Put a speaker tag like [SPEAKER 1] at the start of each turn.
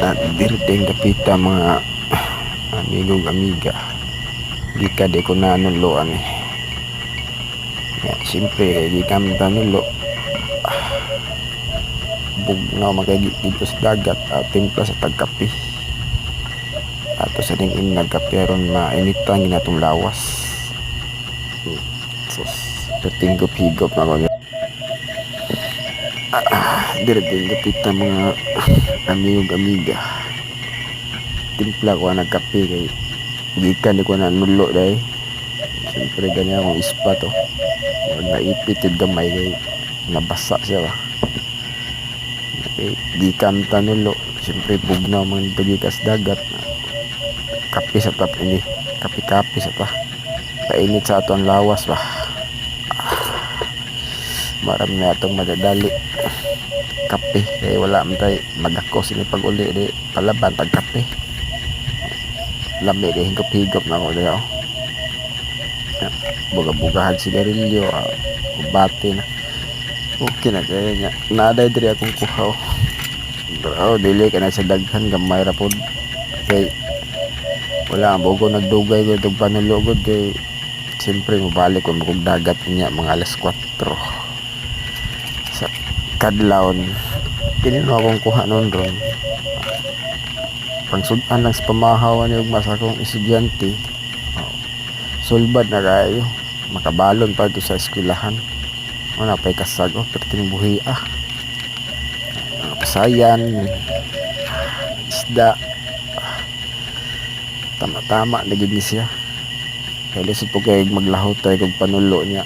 [SPEAKER 1] At dirting kapita mga amigong amiga. Gika di ko na nuloan eh. Ya, siyempre gikam tanulo. Bugnaw magagigito sa dagat at timpla sa tagkapi. Ato sa ding nagkapi aron mainitan ginatong lawas. Sus, patinggop-higop na ko. Dirting kapita mga amigong amiga. Timpla ko nagkapi kay gikan di ko na nulo dahil siyempre ganyan akong ispa to naipit yung gamay kay nabasa siya ba kay gikan tanulo siyempre bugnaw man ito gikas dagat kapi sa tap ini kapi sa ta painit sa ato ang lawas ba marami na itong madadali kape kaya wala man tayo magakos ini pag uli di palaban tag kape lami di higop-higop na ako dayo buga-bugahan sigarilyo bati na okay na kaya nga naday diri akong kuhaw bro dili ka na sa daghan gamay ra pod kay wala ang bugo nagdugay ko itong panulugod kay siyempre mabalik ko magong dagat niya mga alas 4 sa kadlawon tinino akong kuha nun ron pangsudan lang sa pamahawan yung mas akong estudyante sulbad na kayo makabalon pa ito sa eskwelahan wala pa'y kasag perting buhi pasayan isda tama-tama na gini siya kaya lisod po kayo maglahot tayo kung panulo niya